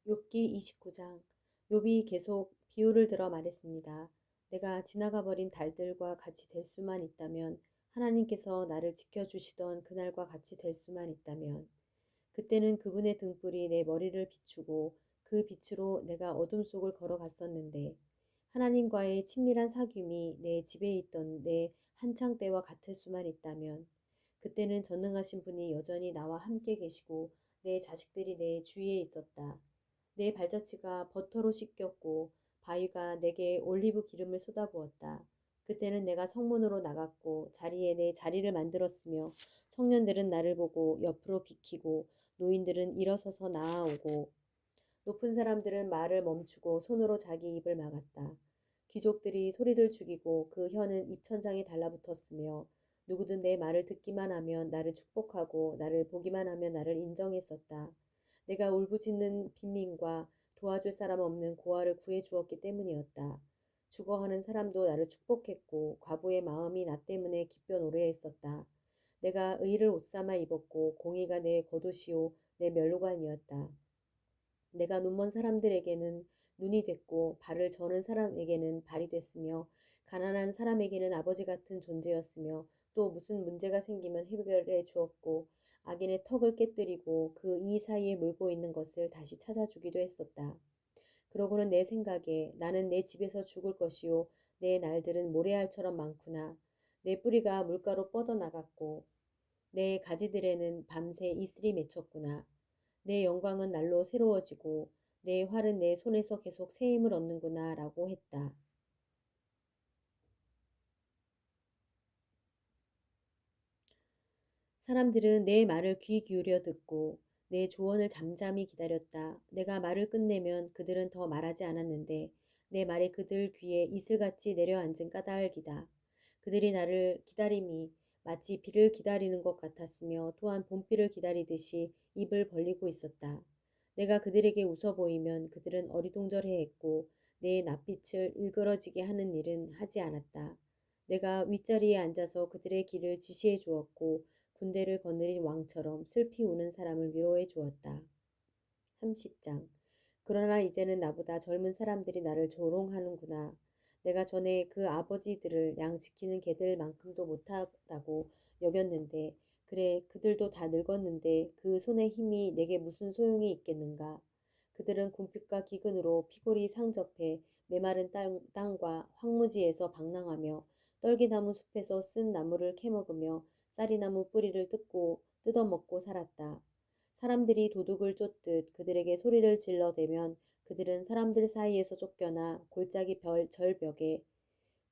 욥기 29장. 욥이 계속 비유를 들어 말했습니다. 내가 지나가 버린 달들과 같이 될 수만 있다면, 하나님께서 나를 지켜주시던 그날과 같이 될 수만 있다면, 그때는 그분의 등불이 내 머리를 비추고 그 빛으로 내가 어둠 속을 걸어갔었는데, 하나님과의 친밀한 사귐이 내 집에 있던 내 한창 때와 같을 수만 있다면, 그때는 전능하신 분이 여전히 나와 함께 계시고 내 자식들이 내 주위에 있었다. 내 발자취가 버터로 씻겼고 바위가 내게 올리브 기름을 쏟아부었다. 그때는 내가 성문으로 나갔고 자리에 내 자리를 만들었으며 청년들은 나를 보고 옆으로 비키고 노인들은 일어서서 나아오고 높은 사람들은 말을 멈추고 손으로 자기 입을 막았다. 귀족들이 소리를 죽이고 그 혀는 입천장에 달라붙었으며 누구든 내 말을 듣기만 하면 나를 축복하고 나를 보기만 하면 나를 인정했었다. 내가 울부짖는 빈민과 도와줄 사람 없는 고아를 구해 주었기 때문이었다. 죽어가는 사람도 나를 축복했고 과부의 마음이 나 때문에 기뻐 노래했었다. 내가 의를 옷삼아 입었고 공의가 내 겉옷이요 내 면류관이었다. 내가 눈먼 사람들에게는 눈이 됐고 발을 저는 사람에게는 발이 됐으며 가난한 사람에게는 아버지 같은 존재였으며 또 무슨 문제가 생기면 해결해 주었고 악인의 턱을 깨뜨리고 그 이 사이에 물고 있는 것을 다시 찾아주기도 했었다. 그러고는 내 생각에 나는 내 집에서 죽을 것이요 내 날들은 모래알처럼 많구나. 내 뿌리가 물가로 뻗어나갔고 내 가지들에는 밤새 이슬이 맺혔구나. 내 영광은 날로 새로워지고 내 활은 내 손에서 계속 새 힘을 얻는구나 라고 했다. 사람들은 내 말을 귀 기울여 듣고 내 조언을 잠잠히 기다렸다. 내가 말을 끝내면 그들은 더 말하지 않았는데 내 말이 그들 귀에 이슬같이 내려앉은 까닭이다. 그들이 나를 기다림이 마치 비를 기다리는 것 같았으며 또한 봄비를 기다리듯이 입을 벌리고 있었다. 내가 그들에게 웃어 보이면 그들은 어리둥절해했고 내 낯빛을 일그러지게 하는 일은 하지 않았다. 내가 윗자리에 앉아서 그들의 길을 지시해 주었고 군대를 거느린 왕처럼 슬피 우는 사람을 위로해 주었다. 30장. 그러나 이제는 나보다 젊은 사람들이 나를 조롱하는구나. 내가 전에 그 아버지들을 양 지키는 개들만큼도 못하다고 여겼는데, 그래, 그들도 다 늙었는데 그 손의 힘이 내게 무슨 소용이 있겠는가. 그들은 궁핍과 기근으로 피골이 상접해 메마른 땅과 황무지에서 방랑하며 떨기나무 숲에서 쓴 나무를 캐먹으며 쌀이나무 뿌리를 뜯어먹고 살았다. 사람들이 도둑을 쫓듯 그들에게 소리를 질러대면 그들은 사람들 사이에서 쫓겨나 골짜기 절벽에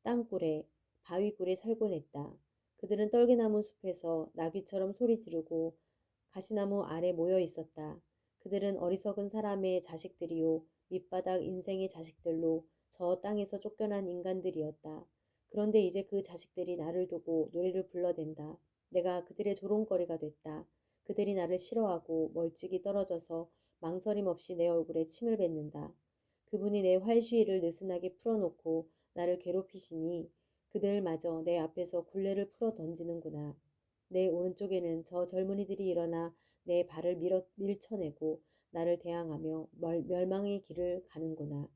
땅굴에 바위굴에 살곤 했다. 그들은 떨기나무 숲에서 나귀처럼 소리 지르고 가시나무 아래 모여 있었다. 그들은 어리석은 사람의 자식들이요 밑바닥 인생의 자식들로 저 땅에서 쫓겨난 인간들이었다. 그런데 이제 그 자식들이 나를 두고 노래를 불러댄다. 내가 그들의 조롱거리가 됐다. 그들이 나를 싫어하고 멀찍이 떨어져서 망설임 없이 내 얼굴에 침을 뱉는다. 그분이 내 활시위를 느슨하게 풀어놓고 나를 괴롭히시니 그들마저 내 앞에서 굴레를 풀어 던지는구나. 내 오른쪽에는 저 젊은이들이 일어나 내 발을 밀쳐내고 나를 대항하며 멸망의 길을 가는구나.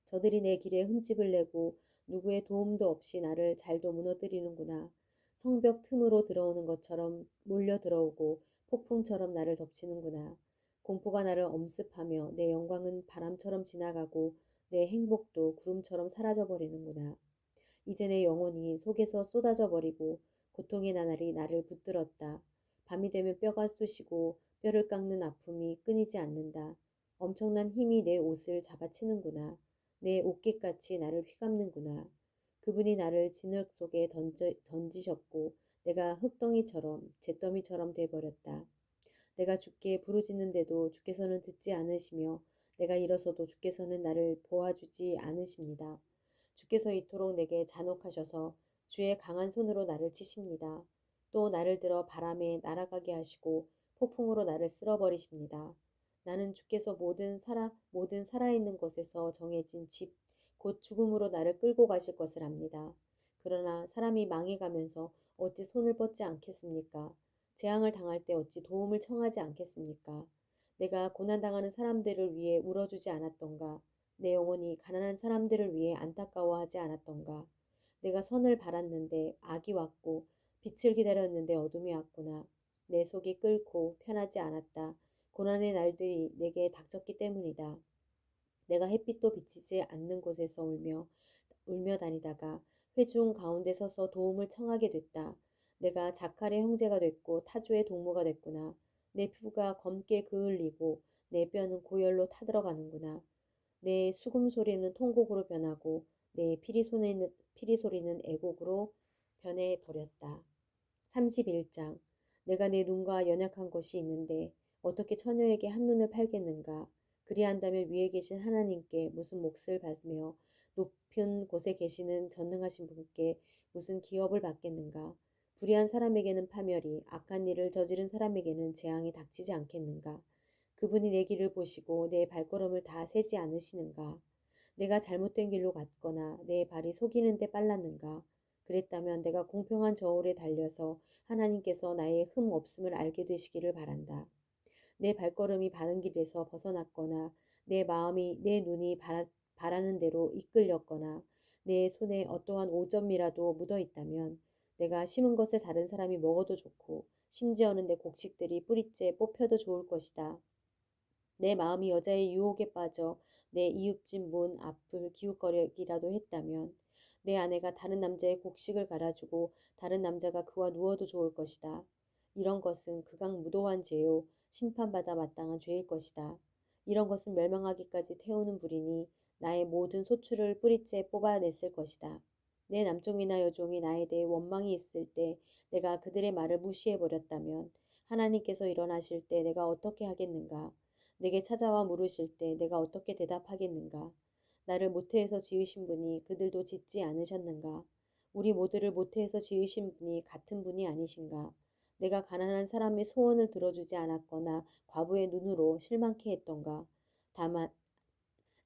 저들이 내 길에 흠집을 내고 누구의 도움도 없이 나를 잘도 무너뜨리는구나. 성벽 틈으로 들어오는 것처럼 몰려 들어오고 폭풍처럼 나를 덮치는구나. 공포가 나를 엄습하며 내 영광은 바람처럼 지나가고 내 행복도 구름처럼 사라져 버리는구나. 이제 내 영혼이 속에서 쏟아져 버리고 고통의 나날이 나를 붙들었다. 밤이 되면 뼈가 쑤시고 뼈를 깎는 아픔이 끊이지 않는다. 엄청난 힘이 내 옷을 잡아채는구나. 내 옷깃같이 나를 휘감는구나. 그분이 나를 진흙 속에 던지셨고 내가 흙덩이처럼 잿더미처럼 돼버렸다. 내가 주께 부르짖는데도 주께서는 듣지 않으시며 내가 일어서도 주께서는 나를 보아주지 않으십니다. 주께서 이토록 내게 잔혹하셔서 주의 강한 손으로 나를 치십니다. 또 나를 들어 바람에 날아가게 하시고 폭풍으로 나를 쓸어버리십니다. 나는 주께서 모든 살아있는 것에서 정해진 집, 곧 죽음으로 나를 끌고 가실 것을 압니다. 그러나 사람이 망해가면서 어찌 손을 뻗지 않겠습니까? 재앙을 당할 때 어찌 도움을 청하지 않겠습니까? 내가 고난당하는 사람들을 위해 울어주지 않았던가? 내 영혼이 가난한 사람들을 위해 안타까워하지 않았던가? 내가 선을 바랐는데 악이 왔고 빛을 기다렸는데 어둠이 왔구나. 내 속이 끓고 편하지 않았다. 고난의 날들이 내게 닥쳤기 때문이다. 내가 햇빛도 비치지 않는 곳에서 울며 다니다가 회중 가운데 서서 도움을 청하게 됐다. 내가 자칼의 형제가 됐고 타조의 동무가 됐구나. 내 피부가 검게 그을리고 내 뼈는 고열로 타들어가는구나. 내 수금 소리는 통곡으로 변하고 내 피리 소리는 애곡으로 변해 버렸다. 31장. 내가 내 눈과 연약한 것이 있는데 어떻게 처녀에게 한눈을 팔겠는가? 그리한다면 위에 계신 하나님께 무슨 몫을 받으며 높은 곳에 계시는 전능하신 분께 무슨 기업을 받겠는가? 불의한 사람에게는 파멸이, 악한 일을 저지른 사람에게는 재앙이 닥치지 않겠는가? 그분이 내 길을 보시고 내 발걸음을 다 세지 않으시는가? 내가 잘못된 길로 갔거나 내 발이 속이는 데 빨랐는가? 그랬다면 내가 공평한 저울에 달려서 하나님께서 나의 흠 없음을 알게 되시기를 바란다. 내 발걸음이 바른 길에서 벗어났거나 내 마음이 내 눈이 바라는 대로 이끌렸거나 내 손에 어떠한 오점이라도 묻어 있다면 내가 심은 것을 다른 사람이 먹어도 좋고 심지어는 내 곡식들이 뿌리째 뽑혀도 좋을 것이다. 내 마음이 여자의 유혹에 빠져 내 이웃집 문 앞을 기웃거리기라도 했다면 내 아내가 다른 남자의 곡식을 갈아주고 다른 남자가 그와 누워도 좋을 것이다. 이런 것은 극악무도한 죄요 심판받아 마땅한 죄일 것이다. 이런 것은 멸망하기까지 태우는 불이니 나의 모든 소출을 뿌리째 뽑아냈을 것이다. 내 남종이나 여종이 나에 대해 원망이 있을 때 내가 그들의 말을 무시해버렸다면 하나님께서 일어나실 때 내가 어떻게 하겠는가? 내게 찾아와 물으실 때 내가 어떻게 대답하겠는가? 나를 모태에서 지으신 분이 그들도 짓지 않으셨는가? 우리 모두를 모태에서 지으신 분이 같은 분이 아니신가? 내가 가난한 사람의 소원을 들어주지 않았거나 과부의 눈으로 실망케 했던가? 다만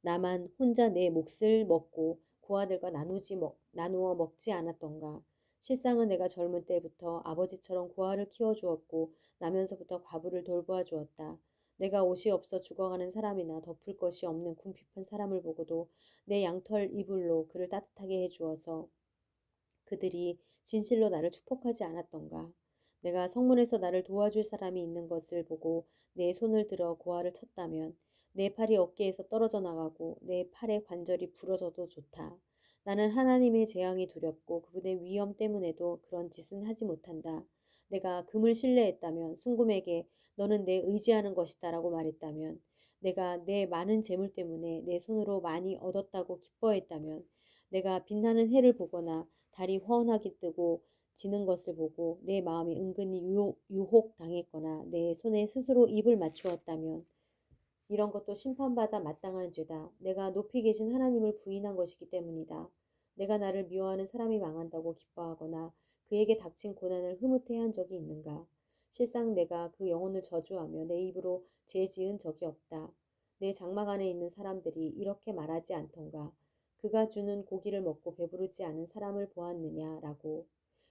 나만 혼자 내 몫을 먹고 고아들과 나누어 먹지 않았던가? 실상은 내가 젊은 때부터 아버지처럼 고아를 키워주었고 나면서부터 과부를 돌보아 주었다. 내가 옷이 없어 죽어가는 사람이나 덮을 것이 없는 궁핍한 사람을 보고도 내 양털 이불로 그를 따뜻하게 해주어서 그들이 진실로 나를 축복하지 않았던가. 내가 성문에서 나를 도와줄 사람이 있는 것을 보고 내 손을 들어 고아를 쳤다면 내 팔이 어깨에서 떨어져 나가고 내 팔의 관절이 부러져도 좋다. 나는 하나님의 재앙이 두렵고 그분의 위엄 때문에도 그런 짓은 하지 못한다. 내가 금을 신뢰했다면 순금에게 너는 내 의지하는 것이다라고 말했다면 내가 내 많은 재물 때문에 내 손으로 많이 얻었다고 기뻐했다면 내가 빛나는 해를 보거나 달이 훤하게 뜨고 지는 것을 보고 내 마음이 은근히 유혹당했거나 내 손에 스스로 입을 맞추었다면 이런 것도 심판받아 마땅한 죄다. 내가 높이 계신 하나님을 부인한 것이기 때문이다. 내가 나를 미워하는 사람이 망한다고 기뻐하거나 그에게 닥친 고난을 흐뭇해한 적이 있는가? 실상 내가 그 영혼을 저주하며 내 입으로 죄 지은 적이 없다. 내 장막 안에 있는 사람들이 이렇게 말하지 않던가? 그가 주는 고기를 먹고 배부르지 않은 사람을 보았느냐라고.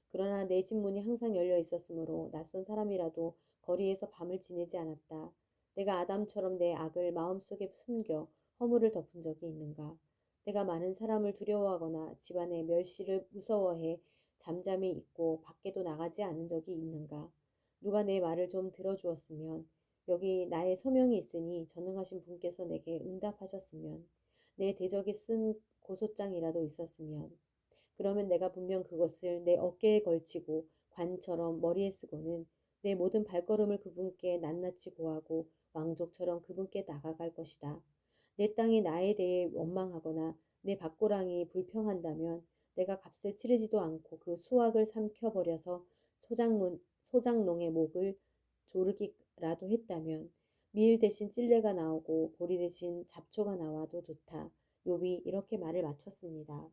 그러나 내 집 문이 항상 열려 있었으므로 낯선 사람이라도 거리에서 밤을 지내지 않았다. 내가 아담처럼 내 악을 마음속에 숨겨 허물을 덮은 적이 있는가? 내가 많은 사람을 두려워하거나 집안의 멸시를 무서워해 잠잠히 있고 밖에도 나가지 않은 적이 있는가? 누가 내 말을 좀 들어주었으면 여기 나의 서명이 있으니 전능하신 분께서 내게 응답하셨으면 내 대적이 쓴 고소장이라도 있었으면 그러면 내가 분명 그것을 내 어깨에 걸치고 관처럼 머리에 쓰고는 내 모든 발걸음을 그분께 낱낱이 고하고 왕족처럼 그분께 나아갈 것이다. 내 땅이 나에 대해 원망하거나 내 밭고랑이 불평한다면 내가 값을 치르지도 않고 그 수확을 삼켜버려서 소장농의 목을 조르기라도 했다면 밀 대신 찔레가 나오고 보리 대신 잡초가 나와도 좋다. 욥이 이렇게 말을 마쳤습니다.